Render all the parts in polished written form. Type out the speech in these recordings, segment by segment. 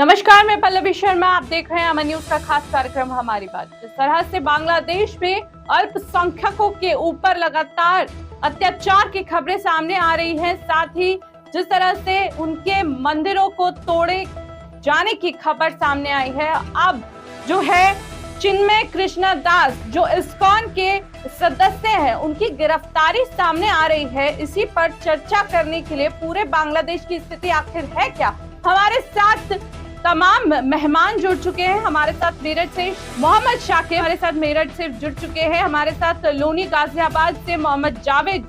नमस्कार, मैं पल्लवी शर्मा। आप देख रहे हैं अमन न्यूज का खास कार्यक्रम हमारी बात। जिस तरह से बांग्लादेश में अल्पसंख्यकों के ऊपर लगातार अत्याचार की खबरें सामने आ रही हैं, साथ ही जिस तरह से उनके मंदिरों को तोड़े जाने की खबर सामने आई है, अब जो है चिन्मय कृष्ण दास जो इस्कॉन के सदस्य हैं, उनकी गिरफ्तारी सामने आ रही है। इसी पर चर्चा करने के लिए पूरे बांग्लादेश की स्थिति आखिर है क्या, हमारे साथ तमाम मेहमान जुड़ चुके हैं। हमारे साथ मेरठ से मोहम्मद शाकिर हमारे साथ मेरठ से जुड़ चुके हैं, हमारे साथ लोनी गाजियाबाद से मोहम्मद जावेद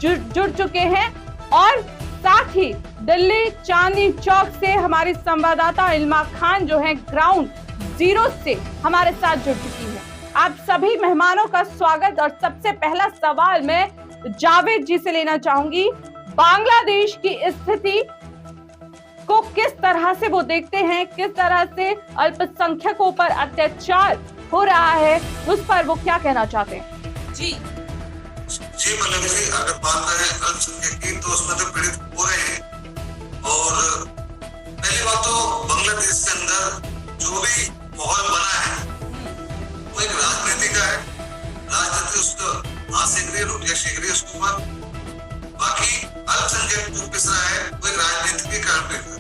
जुड़ चुके हैं, और साथ ही दिल्ली चांदनी चौक से हमारी संवाददाता इल्मा खान जो है ग्राउंड जीरो से हमारे साथ जुड़ चुकी है। आप सभी मेहमानों का स्वागत। और सबसे पहला सवाल मैं जावेद जी से लेना चाहूंगी, बांग्लादेश की स्थिति को किस तरह से वो देखते हैं, किस तरह से अल्पसंख्यकों पर अत्याचार हो रहा है, उस पर वो क्या कहना चाहते हैं? जी पल्लवी जी, अगर बात करें अल्पसंख्यक की तो उसमें तो पीड़ित हो रहे हैं। और पहली बात तो बांग्लादेश के अंदर जो भी माहौल बना है वो एक राजनीति का है। राजनीति उसको हाथ सेक रही है, रोटियां सेक रही है उसके ऊपर। बाकी अल्पसंख्यक जो पिस रहा है वो एक राजनीति के कारण पिस रहा है।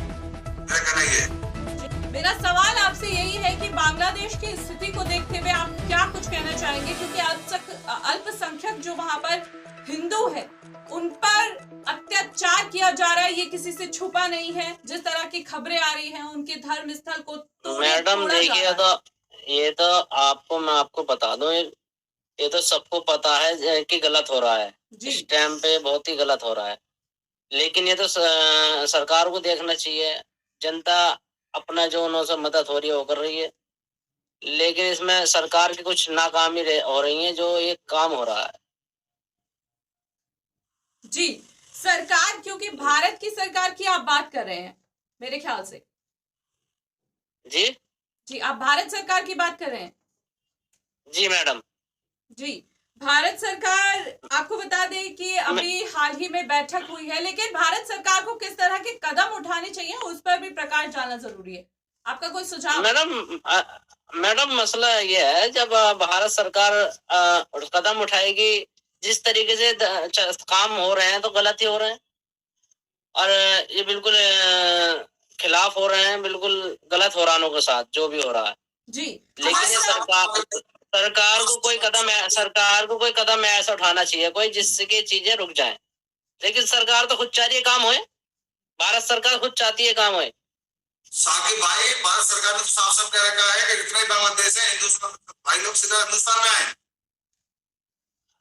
मेरा कहना ये है। मेरा सवाल आपसे यही है कि बांग्लादेश की स्थिति को देखते हुए आप क्या कुछ कहना चाहेंगे, क्योंकि अल्पसंख्यक जो वहाँ पर हिंदू है उन पर अत्याचार किया जा रहा है, ये किसी से छुपा नहीं है। जिस तरह की खबरें आ रही हैं उनके धर्म स्थल को मैडम देखिए, तो मैं आपको बता दूं, ये तो सबको पता है कि गलत हो रहा है। इस टाइम पे बहुत ही गलत हो रहा है, लेकिन ये तो सरकार को देखना चाहिए। जनता अपना जो उनसे मदद हो रही है वो कर रही है, लेकिन इसमें सरकार की कुछ नाकामी हो रही है जो ये काम हो रहा है। जी सरकार, क्योंकि भारत की सरकार की आप बात कर रहे हैं मेरे ख्याल से। जी आप भारत सरकार की बात कर रहे हैं। जी मैडम। जी भारत सरकार, आपको बता दें कि अभी हाल ही में बैठक हुई है, लेकिन भारत सरकार को किस तरह के कदम उठाने चाहिए उस पर भी प्रकाश डालना जरूरी है। आपका कोई सुझाव? मैडम मसला ये है, जब भारत सरकार कदम उठाएगी, जिस तरीके से काम हो रहे हैं तो गलत ही हो रहे हैं, और ये बिल्कुल खिलाफ हो रहे हैं, बिल्कुल गलत हो रहा है के साथ जो भी हो रहा है। जी लेकिन ये सरकार को कोई कदम ऐसा उठाना चाहिए कोई जिससे चीजें रुक जाएं। लेकिन सरकार तो खुद चाह रही है काम होए, भारत सरकार खुद चाहती है काम होए। साकिब भाई, भारत सरकार ने तो साफ साफ कह रखा है कि जितने बांग्लादेश है हिंदुस्तान भाई लोग सीधा हिंदुस्तान में आए।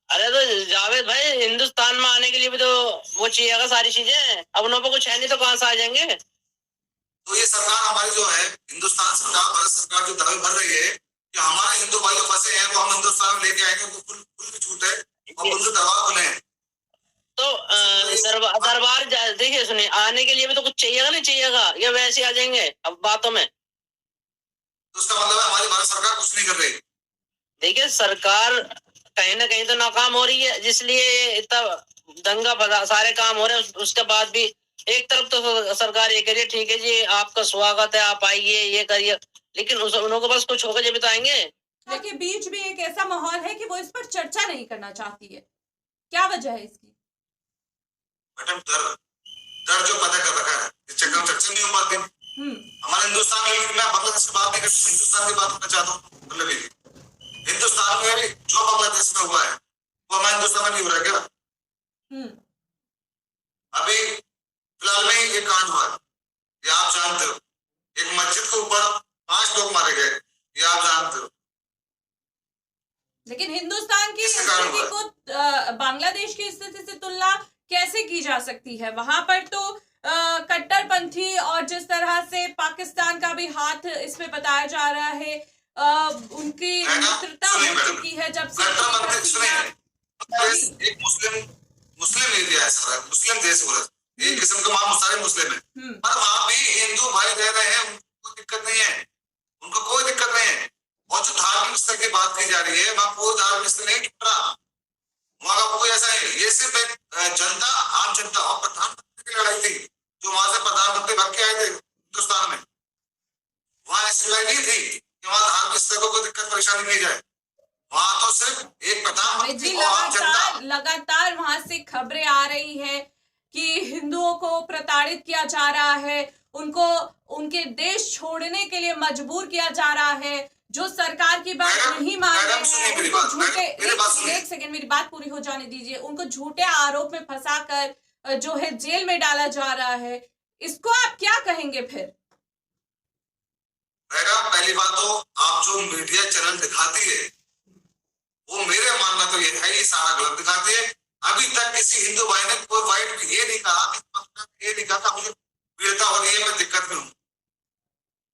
अरे तो जावेद भाई, हिंदुस्तान में आने के लिए भी तो वो चाहिएगा सारी चीजें। अब उन पर कुछ है नहीं तो कहां से आ जाएंगे? तो ये सरकार हमारी जो है हिंदुस्तान सरकार, भारत सरकार जो दावे भर रही है कि हमारे हिंदू भाई लोग फंसे हैं वो हम हिंदुस्तान में लेके आएंगे, वो कुल की छूट है और उनसे दबाव बने। तो दरबार देखिए, सुनिए, आने के लिए भी तो कुछ चाहिएगा, नहीं चाहिएगा या वैसे आ जाएंगे अब बातों में? तो उसका मतलब है हमारी भारत सरकार कुछ नहीं कर रही। देखिए, सरकार कहीं ना कहीं तो नाकाम हो रही है, जिसलिए इतना दंगा फसाद सारे काम हो रहे हैं। उसके बाद भी एक तरफ तो सरकार ये करिए, ठीक है जी आपका स्वागत है, आप आइए ये करिए, लेकिन उनको बस कुछ होगा जब तो आएंगे। के बीच भी एक ऐसा माहौल है कि वो इस पर चर्चा नहीं करना चाहती है, क्या वजह है इसकी? मैडम डर जो पैदा कर रखा है, चर्चा नहीं हो पाती। हमारे हिंदुस्तान में, मैं बांग्लादेश की बात नहीं करता, हिंदुस्तान की बात करना चाहता हूँ। मतलब हिंदुस्तान में जो बांग्लादेश में हुआ है वो हमारे हिंदुस्तान में नहीं हो रहा है क्या? अभी फिलहाल में ये कांड हुआ, ये आप जानते हो। एक मस्जिद के ऊपर 5 लोग मारे गए, ये आप जानते हो। लेकिन हिंदुस्तान की स्थिति को बांग्लादेश की स्थिति से तुलना कैसे की जा सकती है? वहां पर तो कट्टरपंथी और जिस तरह से पाकिस्तान का भी हाथ इसमें बताया जा रहा है, उनकी मित्रता हो चुकी है। जब से एक मुस्लिम एरिया है, सारा मुस्लिम देश हो रहा है, एक किस्म का वहां सारे मुस्लिम है, पर वहां भी हिंदू भाई रह रहे हैं, उनको कोई दिक्कत नहीं है, उनको कोई दिक्कत नहीं है। और जो धार्मिक स्तर की बात की जा रही है, वहां कोई धार्मिक स्तर नहीं टूट रहा, वहां का कोई ऐसा नहीं। ये सिर्फ एक जनता, आम जनता और प्रधानमंत्री की लड़ाई थी, जो वहां से प्रधानमंत्री भाग के आए थे हिंदुस्तान में। वहां ऐसी लड़ाई नहीं थी कि वहां धार्मिक स्थलों को दिक्कत परेशानी नहीं जाए। वहां तो सिर्फ एक प्रधानमंत्री और आम जनता। लगातार वहां से खबरें आ रही है कि हिंदुओं को प्रताड़ित किया जा रहा है, उनको उनके देश छोड़ने के लिए मजबूर किया जा रहा है, जो सरकार की बात नहीं मान रहे हैं उनको झूठे, एक सेकंड मेरी बात पूरी हो जाने दीजिए, उनको झूठे आरोप में फंसाकर जो है जेल में डाला जा रहा है। इसको आप क्या कहेंगे फिर? पहली बात तो आप जो मीडिया चैनल दिखाती है वो मेरे मानना तो ये है ये सारा गलत दिखाती है। अभी तक किसी हिंदू भाई ने कोई वाइट ये नहीं कहा मुझे पीड़िता हो रही है, मैं दिक्कत में हूँ,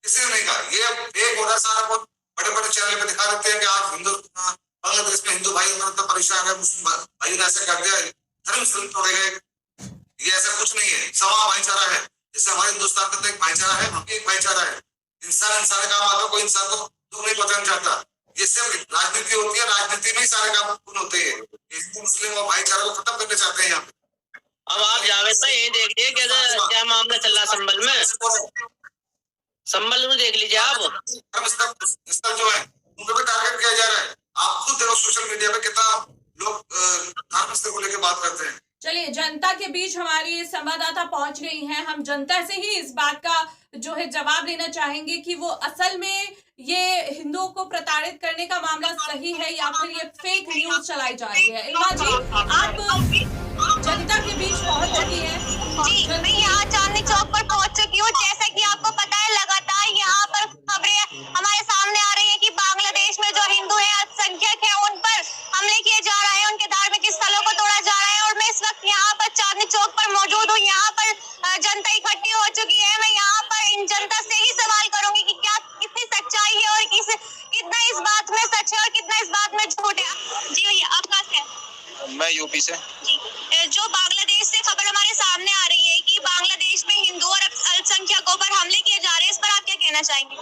किसी ने नहीं कहा। ये एक होता सारा बहुत बड़े बड़े चैनल पे दिखा देते हैं कि आज हिंदू बांग्लादेश में हिंदू भाई तो परेशान है, मुस्लिम भाई ने ऐसा कर दिया, धर्म स्थल तोड़े गए। ये ऐसा कुछ नहीं है, समा भाईचारा है। जैसे हमारे हिंदुस्तान के अंदर एक भाईचारा है, वहाँ एक भाईचारा है। इंसान इंसान काम आता है, कोई इंसान को दुख नहीं पहुंचाना चाहता। ये सिर्फ राजनीति होती है, राजनीति में ही सारे काम पूर्ण होते हैं। हिंदू मुस्लिम और भाईचारा को खत्म करना चाहते हैं यहाँ पे। अब आप जावेद भाई ये देखिए क्या मामला चल रहा संभल में, संभल में देख लीजिए आप स्थल जो है उनको भी टारगेट किया जा रहा है। आप खुद देखो सोशल मीडिया पे कितना लोग धर्म स्थल को लेकर बात करते हैं। चलिए, जनता के बीच हमारी संवाददाता पहुंच गई हैं। हम जनता से ही इस बात का जो है जवाब लेना चाहेंगे कि वो असल में ये हिंदुओं को प्रताड़ित करने का मामला सही है या फिर ये फेक न्यूज चलाई जा रही है। इल्मा जी, आप जनता के बीच पहुंच चुकी है। जी, मैं यहाँ चांदनी चौक पर पहुंच चुकी हूँ। जैसा कि आपको पता है, लगातार यहाँ पर खबरें हमारे सामने आ रही है कि बांग्लादेश में जो हिंदू है, अल्पसंख्यक है, उन पर हमले किए जा रहे हैं, उनके धार्मिक स्थलों को तोड़ा जा रहा है। और मैं इस वक्त यहाँ पर चांदनी चौक पर मौजूद हूँ। यहाँ पर जनता इकट्ठी हो चुकी है। मैं यहाँ पर इन जनता से ही सवाल करूंगी कि क्या कितनी सच्चाई है और कितना इस बात में सच है और कितना इस बात में झूठ है। जी भैया, आप कहाँ से? मैं यूपी से। जी, जो बांग्लादेश से खबर हमारे सामने आ रही है कि बांग्लादेश में हिंदू और अल्पसंख्यकों पर हमले किए जा रहे हैं, इस पर आप क्या कहना चाहेंगे?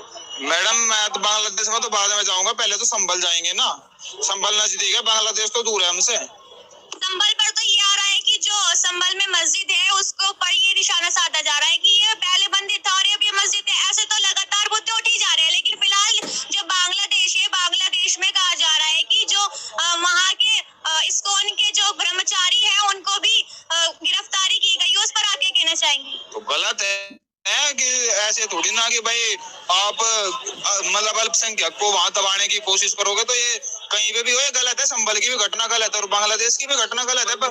मैडम, मैं तो बांग्लादेश में तो बाद में जाऊंगा, पहले तो संभल जाएंगे ना। संभल नजदीक है, बांग्लादेश तो दूर है हमसे। संभल पर तो ये आ रहा है कि जो संभल में मस्जिद है उसको पर ये निशाना साधा जा रहा है कि ये पहले मंदिर था और अब ये मस्जिद है। ऐसे तो लगातार मुद्दे उठे जा रहे हैं, लेकिन फिलहाल जो बांग्लादेश है, बांग्लादेश में कहा जा रहा है कि जो वहाँ के इस्कॉन के जो ब्रह्मचारी है उनको भी गिरफ्तारी की गई। उस पर आप क्या कहना चाहेंगे? तो गलत है कि ऐसे थोड़ी ना कि भाई आप मतलब अल्पसंख्यक को वहां दबाने की कोशिश करोगे तो ये कहीं पे भी हो, ये गलत है। संभल की भी घटना गलत है और बांग्लादेश की भी घटना गलत है। पर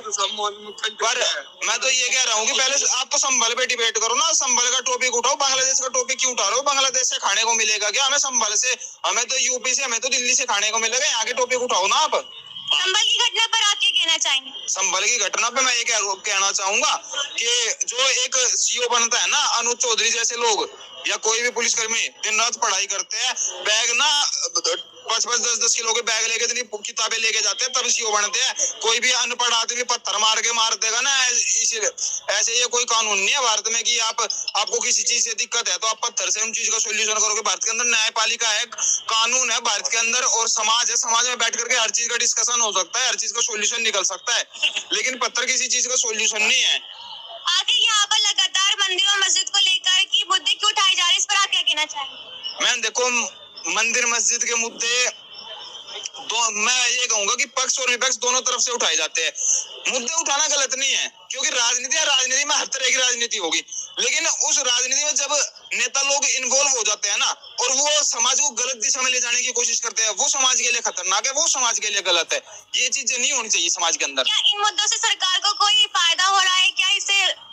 मैं तो ये कह रहा हूँ कि पहले आप तो संभल पे डिबेट करो ना, संभल का टॉपिक उठाओ, बांग्लादेश का टॉपिक क्यों उठा रहे हो? बांग्लादेश से खाने को मिलेगा क्या? हमें संभल से, हमें तो यूपी से, हमें तो दिल्ली से खाने को मिलेगा। यहाँ के टॉपिक उठाओ ना आप। संभल की घटना पर आप क्या कहना चाहेंगे? संभल की घटना पे मैं ये कहना चाहूंगा कि जो एक सीओ बनता है ना, अनुज चौधरी जैसे लोग या कोई भी पुलिसकर्मी दिन रात पढ़ाई करते हैं, बैग ना 5-5, 10-10 किलो के बैग लेके इतनी किताबें लेके जाते हैं, तब सीओ बनते हैं। कोई भी अनपढ़ आदमी पत्थर मार के मार देगा ना, इसीलिए ऐसे ये कोई कानून नहीं है भारत में कि आपको किसी चीज से दिक्कत है तो आप पत्थर से उन चीज का सोल्यूशन करोगे। भारत के अंदर न्यायपालिका है, कानून है भारत के अंदर, और समाज है। समाज में बैठ करके हर चीज का डिस्कशन हो सकता है, हर चीज का सोल्यूशन निकल सकता है, लेकिन पत्थर किसी चीज का सोल्यूशन नहीं है। आगे यहाँ पर लगातार मंदिर और मस्जिद को लेकर की मुद्दे क्यों उठाए जा रहे हैं, इस पर आप क्या कहना चाहेंगे? मैं देखो, मंदिर मस्जिद के मुद्दे मैं ये कहूंगा कि पक्ष और विपक्ष दोनों तरफ से उठाए जाते हैं। मुद्दे उठाना गलत नहीं है, क्योंकि राजनीति में हर तरह की राजनीति होगी, लेकिन उस राजनीति में जब नेता लोग इन्वॉल्व हो जाते हैं ना और वो समाज को गलत दिशा में ले जाने की कोशिश करते हैं, वो समाज के लिए खतरनाक है, वो समाज के लिए गलत है। ये चीजें नहीं होनी चाहिए समाज के अंदर। क्या इन मुद्दों से सरकार को कोई फायदा हो रहा है? क्या इससे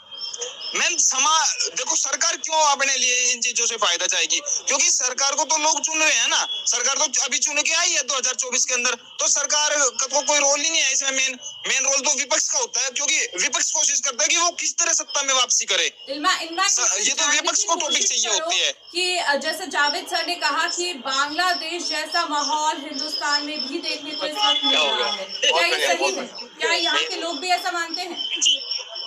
मैम देखो, सरकार क्यों अपने लिए इन चीजों से फायदा चाहेगी? क्योंकि सरकार को तो लोग चुन रहे हैं ना। सरकार तो अभी चुन के आई है 2024 के अंदर, तो सरकार का तो कोई रोल ही नहीं है इसमें। मेन रोल तो विपक्ष का होता है, क्योंकि विपक्ष कोशिश करता है कि वो किस तरह सत्ता में वापसी करे। ये तो विपक्ष को टॉपिक चाहिए होती है कि जैसे जावेद सर ने कहा कि बांग्लादेश जैसा माहौल हिंदुस्तान में भी देखने को इस वक्त मिल रहा है। क्या ये सही है? क्या यहाँ के लोग भी ऐसा मानते हैं?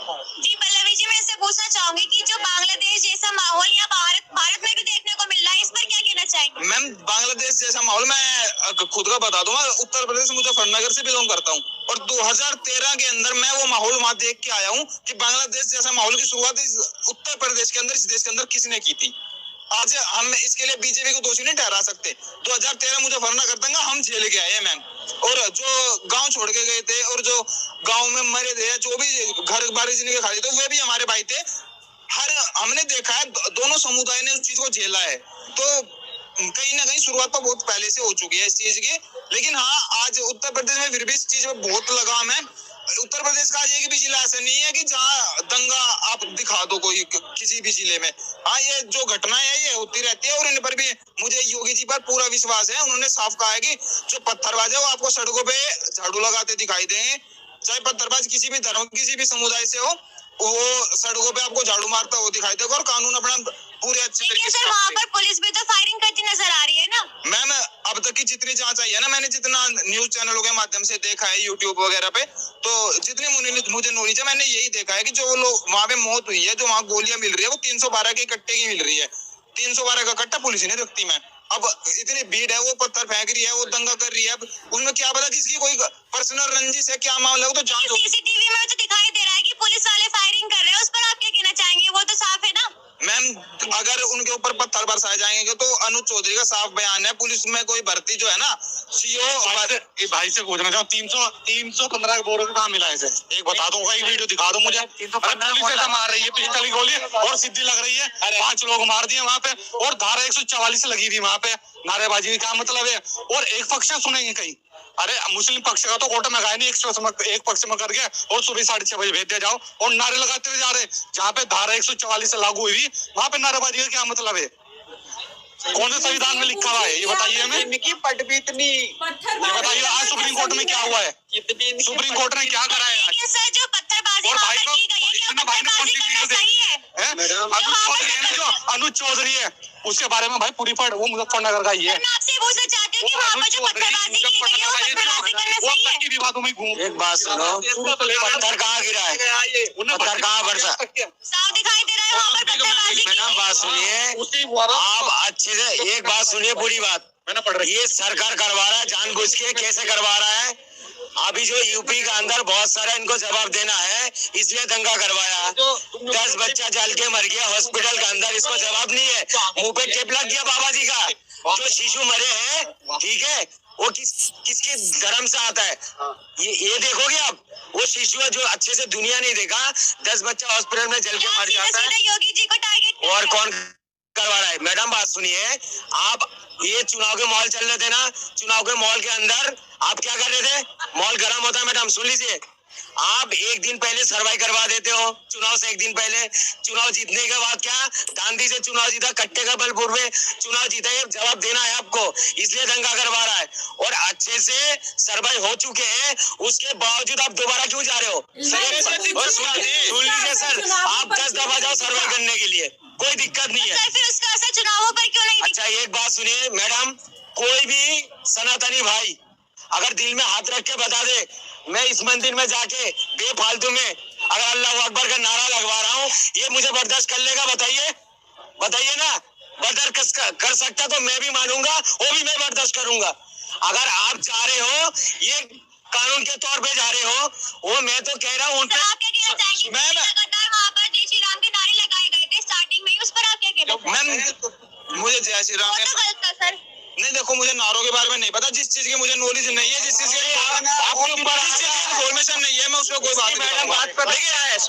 जी पल्लवी जी, मैं इससे पूछना चाहूंगी कि जो बांग्लादेश जैसा माहौल या भारत में भी देखने को मिल रहा है, इस पर क्या कहना चाहेंगे? मैम, बांग्लादेश जैसा माहौल मैं खुद का बता दूंगा। उत्तर प्रदेश मुजफ्फरनगर से बिलोंग करता हूँ और 2013 के अंदर मैं वो माहौल वहां देख के आया हूँ कि बांग्लादेश जैसा माहौल की शुरुआत उत्तर प्रदेश के अंदर, इस देश के अंदर किसने की थी। आज हम इसके लिए बीजेपी को दोषी नहीं ठहरा सकते। 2013 मुजफ्फरनगर हम झेल के आए मैम, और जो गांव छोड़ के गए थे और जो गांव में मरे थे, जो भी घर बारी जिनके खाली थे, वे भी हमारे भाई थे। हमने देखा है दोनों समुदाय ने उस चीज को झेला है। तो कहीं ना कहीं शुरुआत तो बहुत पहले से हो चुकी है इस चीज की, लेकिन हाँ आज उत्तर प्रदेश में फिर भी इस चीज में बहुत लगाम है। उत्तर प्रदेश का आज एक भी जिला ऐसा नहीं है कि जहाँ दंगा आप दिखा दो कोई किसी भी जिले में। हाँ, ये जो घटनाएं है ये होती रहती है, और इन पर भी मुझे योगी जी पर पूरा विश्वास है। उन्होंने साफ कहा है कि जो पत्थरबाज है वो आपको सड़कों पे झाड़ू लगाते दिखाई देंगे, चाहे पत्थरबाज किसी भी धर्म किसी भी समुदाय से हो, वो सड़कों पे आपको झाड़ू मारता हुआ दिखाई देगा और कानून अपना पूरे अच्छे तरीके से। वहाँ पर पुलिस भी तो फायरिंग करती नजर आ रही है ना मैम। अब तक की जितनी जांच आई है ना, मैंने जितना न्यूज चैनलों के माध्यम से देखा है यूट्यूब वगैरह पे, तो जितनी मुझे नॉलेज है मैंने यही देखा है कि जो लोग वहाँ पे मौत हुई है, जो वहाँ गोलियां मिल रही है, वो 312 के कट्टे की मिल रही है। 312 का कट्टा पुलिस ने रखती मैं। अब इतनी भीड़ है, वो पत्थर फेंक रही है, वो दंगा कर रही है, अब उसमें क्या पता किसकी कोई पर्सनल रंजिश है, क्या मामला है, तो जांच हो। सीसीटीवी में तो दिखाई दे रहा है कि पुलिस वाले फायरिंग कर रहे हैं, उस पर आप क्या कहना चाहेंगे? वो तो साफ है ना मैम। अगर उनके ऊपर पत्थर बरसाए जाएंगे तो अनुज चौधरी का साफ बयान है, पुलिस में कोई भर्ती जो है ना, सीओ भाई से पूछना चाहूँ 315 के बोरों कहाँ मिला है? एक बता दो, एक वीडियो दिखा दो मुझे। पुलिस ऐसा मार रही है, पिस्टल की गोली और सीधी लग रही है, 5 लोग मार दिए वहाँ पे, और धारा 144 लगी थी वहाँ पे। नारेबाजी का मतलब है, और एक पक्ष सुनेंगे कहीं? अरे मुस्लिम पक्ष का तो कोर्ट में गए नहीं, एक पक्ष में करके और सुबह 6:30 बजे भेज दिया जाओ, और नारे लगाते हुए जा रहे। जहाँ पे धारा 144 लागू हुई थी वहाँ पे नारेबाजी का क्या मतलब है? कौन से संविधान में लिखा हुआ है ये बताइए हमें। इनकी पट भी इतनी, ये बताइए आज सुप्रीम कोर्ट में क्या हुआ है? सुप्रीम कोर्ट ने क्या करा है? सर जो पत्थरबाजी और भाई को की गई है, क्या भाई ने कौन सी पत्थरबाजी वीडियो करना सही है? अनुज चौधरी है ना, जो अनुज चौधरी है, उसके बारे में भाई पूरी पढ़, वो मुजफ्फरनगर का ही है। मैं आपसे पूछना चाहती हूँ कि वहाँ पर जो पत्थरबाजी की गई है, वो पत्थरबाजी करना वो सही है? तक की विवादों में घूम। एक बात सुनो, पत्थर कहाँ गिरा है? पत्थर कहाँ बरसा? साफ दिखाई दे रहा है वहाँ पर पत्थरबाजी की मैडम बात सुनिए, आप अच्छे से एक बात सुनिए, पूरी बात। मैंने पढ़ रही ये सरकार करवा रहा है जानबूझ के, कैसे करवा रहा है? अभी जो यूपी का अंदर बहुत सारा इनको जवाब देना है, इसलिए दंगा करवाया। 10 बच्चा जल के मर गया हॉस्पिटल के अंदर, इसको जवाब नहीं है। मुंह पे टेप लग गया बाबा जी का। जो शिशु मरे हैं, ठीक है, वो किसके धर्म से आता है? ये देखोगे आप, वो शिशु है जो अच्छे से दुनिया नहीं देखा, 10 बच्चा हॉस्पिटल में जल के मर जाता है। योगी जी को टारगेट और कौन करवा रहा है? मैडम बात सुनिए, आप ये चुनाव के माहौल चल रहे थे ना, चुनाव के माहौल के अंदर आप क्या कर रहे थे? माहौल गर्म होता है मैडम, सुन लीजिए। आप एक दिन पहले सर्वाई करवा देते हो, चुनाव से एक दिन पहले। चुनाव जीतने के बाद क्या गांधी से चुनाव जीता, कट्टे का बलपूर्व में चुनाव जीता, ये जवाब देना है आपको, इसलिए दंगा करवा रहा है। और अच्छे से सर्वाई हो चुके हैं, उसके बावजूद आप दोबारा क्यों जा रहे हो? सुन लीजिए सर, आप 10 दफा जाओ सर्वाई करने के लिए, कोई दिक्कत नहीं है। सर फिर उसका असर चुनावों पर क्यों नहीं? अच्छा एक बात सुनिए मैडम, कोई भी सनातनी भाई अगर दिल में हाथ रख के बता दे, मैं इस मंदिर में जाके बेफालतू में अगर अल्लाह अकबर का नारा लगवा रहा हूँ, ये मुझे बर्दाश्त कर लेगा? बताइए ना। बर्दाश्त कर सकता तो मैं भी मानूंगा, वो भी मैं बर्दाश्त करूंगा। अगर आप जा रहे हो, ये कानून के तौर पे जा रहे हो, वो मैं तो कह रहा हूँ उन पे। आप क्या कहना चाहेंगे? लगातार वहाँ पर जय श्री राम के नारे लगाए गए थे स्टार्टिंग में, उस पर आप क्या कहना चाहेंगे? मुझे जय श्री राम वो तो गलत था सर। नहीं, देखो मुझे नारों के बारे में नहीं पता, जिस चीज की मुझे नॉलेज नहीं है, जिस चीज की इन्फॉर्मेशन नहीं है, मैं उसमें कोई बात नहीं करूंगा।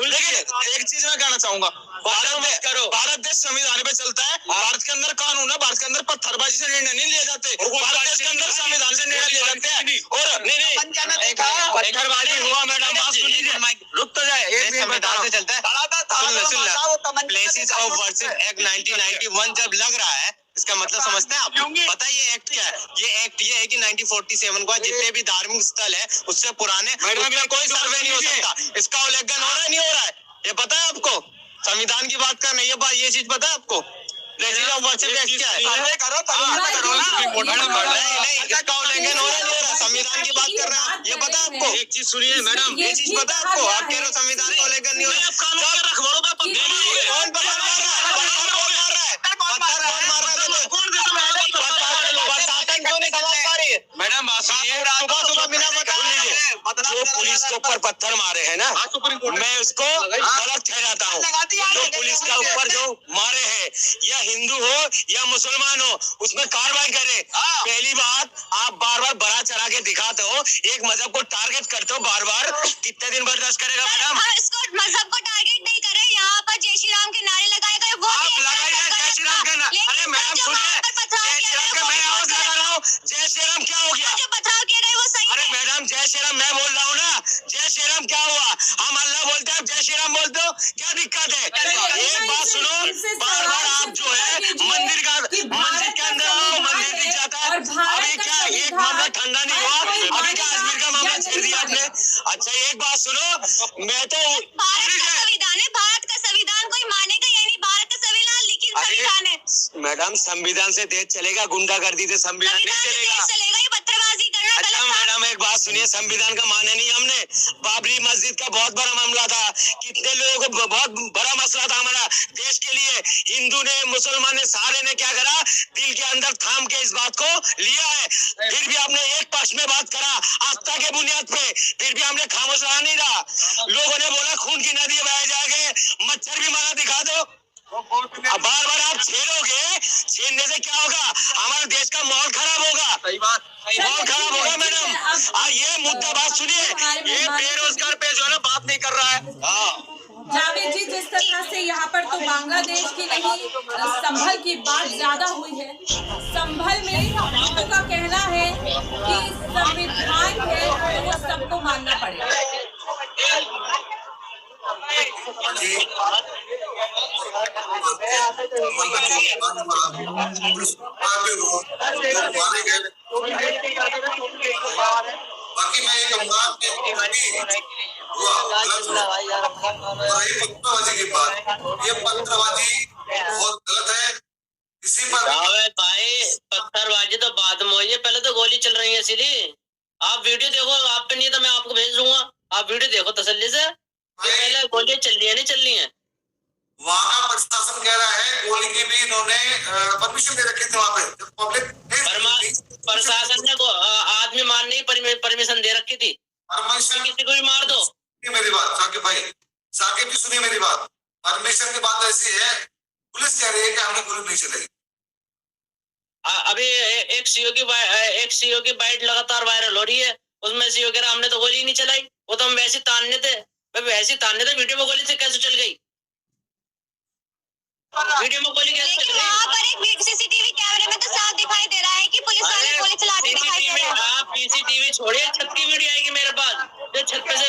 लेकिन एक चीज मैं कहना चाहूंगा, भारत देश संविधान पे चलता है। भारत के अंदर कानून है, भारत के अंदर पत्थरबाजी से निर्णय नहीं लिए जाते, भारत देश के अंदर संविधान से निर्णय लिए जाते हैं। और नहीं पत्थरबाजी हुआ मैडम, बात सुन लीजिए, रुक तो जाए। संविधान से चलता है। प्लेसेस ऑफ वर्शिप एक्ट 1991 जब लग रहा है, इसका मतलब समझते हैं आप? पता है ये एक्ट क्या है? ये एक्ट ये है कि 1947 का जितने भी धार्मिक स्थल है उससे पुराने, उसमें कोई सर्वे नहीं हो सकता। इसका उल्लंघन हो रहा है, नहीं हो रहा है, ये पता है आपको? संविधान की बात कर रहे हैं, ये चीज पता है आपको? प्लेसेस ऑफ वर्शिप एक्ट क्या है? नहीं, इसका उल्लंघन हो रहा है, नहीं हो रहा? संविधान की बात कर रहे हैं, ये पता है आपको? एक चीज सुनिए मैडम, ये चीज पता है आपको? आप कह रहे हो संविधान का उल्लंघन नहीं हो रहा। मैडम बात सुनिए, जो पुलिस पुलिस के ऊपर पत्थर मारे हैं ना, मैं उसको गलत ठहराता हूँ। जो पुलिस का ऊपर जो मारे हैं, या हिंदू हो या मुसलमान हो, उसमें कार्रवाई करे। पहली बात, आप बार बार बड़ा चढ़ा के दिखाते हो, एक मजहब को टारगेट करते हो बार बार, कितने दिन बर्दाश्त करेगा मैडम? हम इसको मजहब को टारगेट नहीं कर रहे, यहाँ पर जय श्री राम के नारे लगाए गए, वो आप लगाइए जय श्री राम के नारे। अरे मैडम सुनिए, जय श्री राम का मैं आवाज लगा रहा हूँ, जय श्री राम क्या हो गया? जो पथराव किए गए वो सही अरे है। मैडम जय श्री राम मैं बोल रहा हूँ ना, जय श्री राम क्या हुआ? हम अल्लाह बोलते हैं, जय श्री राम बोलते हो, क्या दिक्कत है? एक बात सुनो, बार बार आप जो है मंदिर के अंदर आओ, मंदिर दिख जाता है। अभी क्या एक मामला ठंडा नहीं हुआ, अभी क्या अजमेर का मामला छेड़ दिया आपने? अच्छा एक बात सुनो, मैं तो भारत का संविधान है, भारत का संविधान कोई मानेगा या नहीं? भारत का संविधान लिखित संविधान है। मैडम संविधान से देश चलेगा, गुंडागर्दी से संविधान नहीं चलेगा। चलेगा, ये पत्थरबाजी करना अच्छा गलत था। मैडम एक बात सुनिए, संविधान का माने नहीं हमने। बाबरी मस्जिद का बहुत बड़ा मामला था, कितने लोगों को बहुत बड़ा मसला था हमारा देश के लिए। हिंदू ने, मुसलमान ने, सारे ने क्या करा, दिल के अंदर थाम के इस बात को लिया है। फिर भी आपने एक पक्ष में बात करा आस्था के बुनियाद पे, फिर भी हमने खामोश रहा नहीं रहा। लोगों ने बोला खून की नदी बह जाएंगे, मच्छर भी मारा दिखा दो। अब बार बार आप छेड़ोगे, छेड़ने से क्या होगा? हमारे देश का माहौल खराब होगा। सही बात, माहौल खराब होगा मैडम। ये मुद्दा बात सुनिए, ये बेरोजगार पे जो है ना बात नहीं कर रहा है। जावेद जी, जिस तरह से यहाँ पर तो बांग्लादेश की नहीं संभल की बात ज्यादा हुई है। संभल में लोगों का कहना है कि संविधान है तो वो सबको मानना पड़ेगा। बाकी मैं ये कहूँगा कि पत्थरबाजी की बात, ये पत्थरबाजी बहुत गलत है। इसी पर भाई पत्थरबाजी तो बाद में हुई है, पहले तो गोली चल रही है। इसीलिए आप वीडियो देखो, आप पे नहीं तो मैं आपको भेज दूंगा, आप वीडियो देखो तसल्ली से। पहले गोली चल रही है नहीं चल रही है? वहाँ का प्रशासन कह रहा है गोली की भी इन्होंने परमिशन दे रखी थी वहाँ पे, पब्लिक प्रशासन ने आदमी मारने की परमिशन दे रखी थी। परमिशन किसी को भी मार दो। मेरी बात साकिब भाई, साकिब भी सुनिए मेरी बात। परमिशन की बात ऐसी है, पुलिस कह रही है कि हमने गोली नहीं चलाई। अभी एक सीओ की बाइट लगातार वायरल हो रही है, उसमें सीओ कह रहा हमने तो गोली नहीं चलाई, वो तो हम वैसे तानने थे। वीडियो में गोली से कैसे चल गई? वीडियो में गोली कैसे चल गई? वहाँ पर एक सीसीटीवी कैमरे में तो साफ दिखाई दे रहा है कि पुलिस वाले गोली चलाते दिखाई दे रहे हैं। आप सीसीटीवी छोड़िए, छत की वीडियो आएगी मेरे पास, जो छत पे से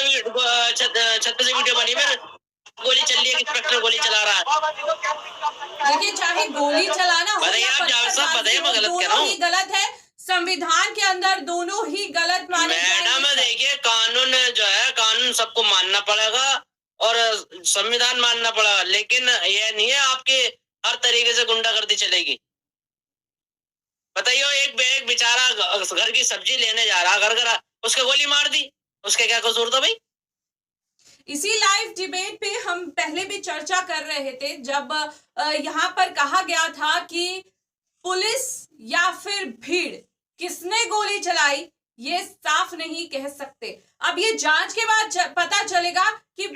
वीडियो बनी, मेरे गोली चल रही है, इंस्पेक्टर गोली चला रहा है। देखिए, चाहे गोली चलाना हो या बताइए मैं गलत कह रहा हूँ? गलत है, संविधान के अंदर दोनों ही गलत माने मैडम देखिए, कानून जो है, कानून सबको मानना पड़ेगा और संविधान मानना पड़ेगा, लेकिन यह नहीं है आपके हर तरीके से गुंडागर्दी चलेगी। बताइए, एक बेचारा घर की सब्जी लेने जा रहा, घर उसके गोली मार दी, उसके क्या कसूर था भाई? इसी लाइव डिबेट पे हम पहले भी चर्चा कर रहे थे, जब यहाँ पर कहा गया था कि पुलिस या फिर भीड़, किसने गोली चलाई ये साफ नहीं कह सकते। अब ये जांच के बाद पता चलेगा कि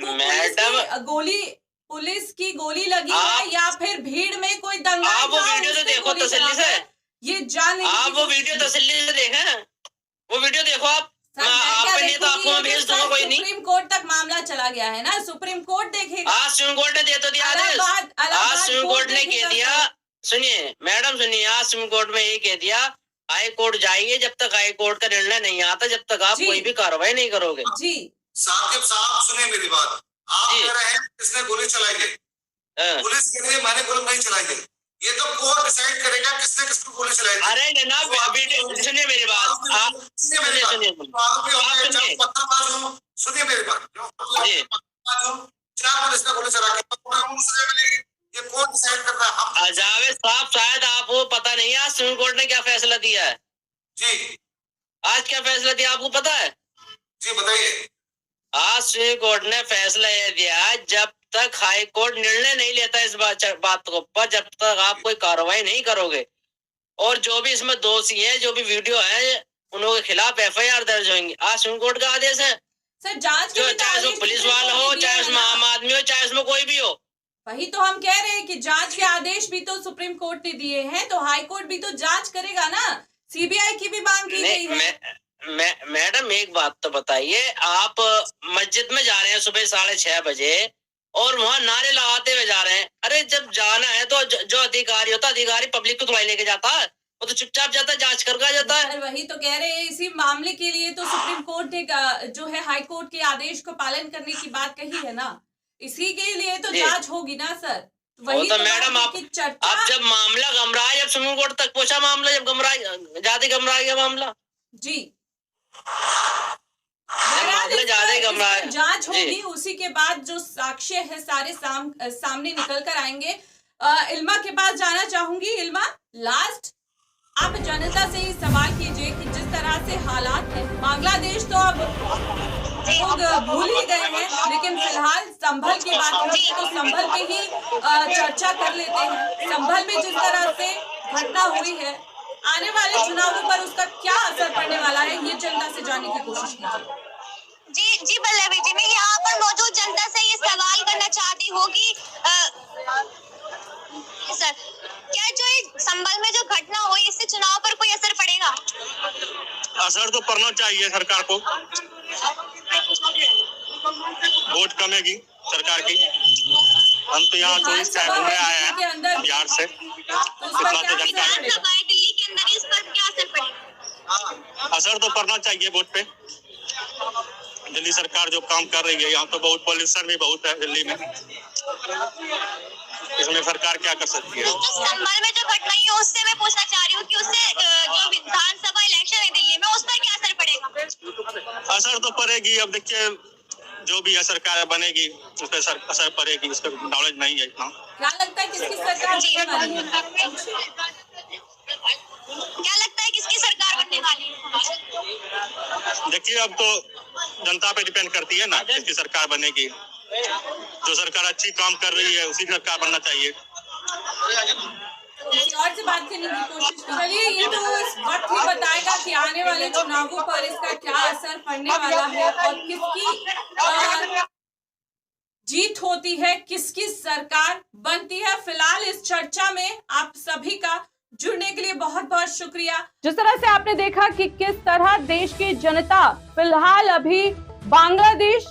पुलिस की गोली लगी है या फिर भीड़ में कोई दंगा। आप वो वीडियो तो देखो तसल्ली से, ये जान आप वो वीडियो तसल्ली से देखें, वो वीडियो देखो आप नहीं तो आपको मैं भेज दूंगा, कोई नहीं। सुप्रीम कोर्ट तक मामला चला गया है ना, सुप्रीम कोर्ट देखेगा। आज सुप्रीम कोर्ट ने दे तो दिया आदेश, आज सुप्रीम कोर्ट ने कह दिया, सुनिए मैडम सुनिए, आज सुप्रीम कोर्ट में ये कह दिया, हाई कोर्ट जाइए, जब तक हाई कोर्ट का निर्णय नहीं आता, जब तक आप कोई भी कार्रवाई नहीं करोगे। जी साकिब साहब सुनिए मेरी बात, आप कह रहे हैं किसने गोली चलाई है, पुलिस कह रही है मैंने गोली नहीं चलाई है, ये तो कोर्ट डिसाइड करेगा किसने किसको गोली चलाई। अरे जनाब सुनिए मेरी बात, सुनिए मेरी बात, क्या पुलिस ने गोली चला के ये कौन डिसाइड कर रहा है? हम जावेद साहब, शायद आपको पता नहीं है आज सुप्रीम कोर्ट ने क्या फैसला दिया है। जी आज क्या फैसला दिया आपको पता है? जी बताइए। आज सुप्रीम कोर्ट ने फैसला यह दिया, जब तक हाई कोर्ट निर्णय नहीं लेता इस बात को पर, जब तक आप कोई कार्रवाई नहीं करोगे, और जो भी इसमें दोषी है, जो भी वीडियो है, उनके खिलाफ FIR दर्ज होंगी। आज सुप्रीम कोर्ट का आदेश है। सर जांच के जो लिए तो चाहे उसमें आदेश पुलिस सुप्रीम वाला कोर्ट हो, ने दिया चाहे है उसमें ना। आम आदमी हो, चाहे उसमें कोई भी हो। वही तो हम कह रहे हैं कि जांच के आदेश भी तो सुप्रीम कोर्ट ने दिए हैं, तो हाई कोर्ट भी तो जांच करेगा ना। सीबीआई की भी मांग की गई है। मैडम एक बात तो बताइए, आप मस्जिद में जा रहे हैं सुबह 6:30 बजे और वहाँ नारे लगाते हुए जा रहे हैं। अरे जब जाना है तो जो अधिकारी होता है, अधिकारी पब्लिक को थोड़ी लेके जाता है, वो तो चुपचाप जाता है, जांच करके आ जाता है। वही तो कह रहे हैं, इसी मामले के लिए तो सुप्रीम कोर्ट ने जो है हाई कोर्ट के आदेश को पालन करने की बात कही है ना, इसी के लिए तो जांच होगी ना सर। वही तो तो मैडम आप जब मामला गमरा है, जब सुप्रीम कोर्ट तक पहुंचा मामला, जब गमरा गया मामला जी, ज्यादा जांच होगी, उसी के बाद जो साक्ष्य है सारे सामने निकल कर आएंगे। इल्मा के पास जाना चाहूंगी। इल्मा, लास्ट आप जनता से ही सवाल कीजिए कि जिस तरह से हालात है, बांग्लादेश तो अब लोग भूल ही गए हैं, लेकिन फिलहाल संभल की बात होगी तो संभल पे ही चर्चा कर लेते हैं। संभल में जिस तरह से घटना हुई है, आने वाले चुनावों पर उसका क्या असर पड़ने वाला है, ये जनता से जानने की कोशिश कीजिए। जी पल्लवी जी, मैं यहाँ पर मौजूद जनता से ये सवाल करना चाहती हूँ कि सर, क्या जो संभल में जो घटना हुई, इससे चुनाव पर कोई असर पड़ेगा? असर तो पड़ना चाहिए सरकार को, वोट कमेगी सरकार की। हम तो यहाँ टूरिस्ट टाइप घूमने आए हैं बिहार से, इतना तो जानकारी। दिल्ली के अंदर इस पर क्या असर पड़ेगा? असर तो पड़ना चाहिए वोट पे। दिल्ली सरकार जो काम कर रही है, यहाँ तो बहुत पॉल्यूशन भी बहुत है दिल्ली में, इसमें सरकार क्या कर सकती है? संभल में जो घटना है उससे मैं पूछना चाह रही हूँ कि उससे जो विधानसभा इलेक्शन है दिल्ली में, उस पर क्या असर पड़ेगा? असर तो पड़ेगी। अब देखिए जो भी है सरकार बनेगी उस पर असर पड़ेगी, उसका नॉलेज नहीं है इतना। क्या लगता है किसकी सरकार बनने वाली है? क्या लगता है किसकी सरकार बनने वाली है? देखिए अब तो जनता पे डिपेंड करती है ना किसकी सरकार बनेगी। जो सरकार अच्छी काम कर रही है उसी सरकार बनना चाहिए। और से बात करने की कोशिश करिए। ये तो इस वक्त ही बताएगा कि आने वाले चुनावों पर इसका क्या असर पड़ने वाला है और किसकी जीत होती है, किसकी सरकार बनती है। फिलहाल इस चर्चा में आप सभी का जुड़ने के लिए बहुत बहुत शुक्रिया। जिस तरह से आपने देखा कि किस तरह देश की जनता फिलहाल अभी बांग्लादेश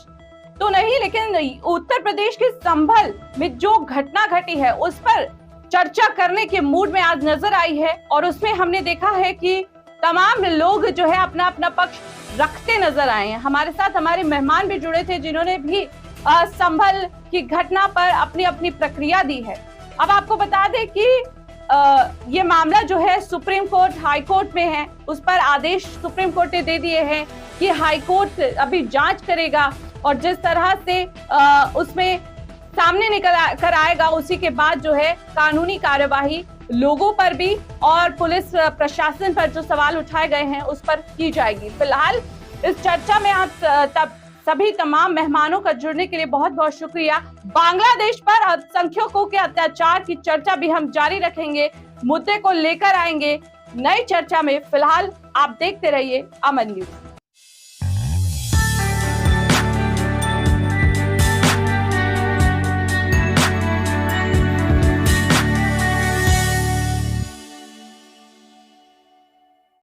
तो नहीं, लेकिन उत्तर प्रदेश के संभल में जो घटना घटी है उस पर चर्चा करने के मूड में आज नजर आई है। और उसमें हमने देखा है कि तमाम लोग जो है अपना अपना पक्ष रखते नजर आए हैं। हमारे साथ हमारे मेहमान भी जुड़े थे जिन्होंने भी संभल की घटना पर अपनी अपनी प्रतिक्रिया दी है। अब आपको बता दें कि ये मामला जो है सुप्रीम कोर्ट हाई कोर्ट में है, उस पर आदेश सुप्रीम कोर्ट ने दे दिए हैं कि हाई कोर्ट अभी जांच करेगा और जिस तरह से उसमें सामने निकल कर आएगा उसी के बाद जो है कानूनी कार्यवाही लोगों पर भी और पुलिस प्रशासन पर जो सवाल उठाए गए हैं उस पर की जाएगी। फिलहाल इस चर्चा में आप सभी तमाम मेहमानों का जुड़ने के लिए बहुत बहुत शुक्रिया। बांग्लादेश पर अल्पसंख्यकों के अत्याचार की चर्चा भी हम जारी रखेंगे, मुद्दे को लेकर आएंगे नई चर्चा में। फिलहाल आप देखते रहिए अमन न्यूज।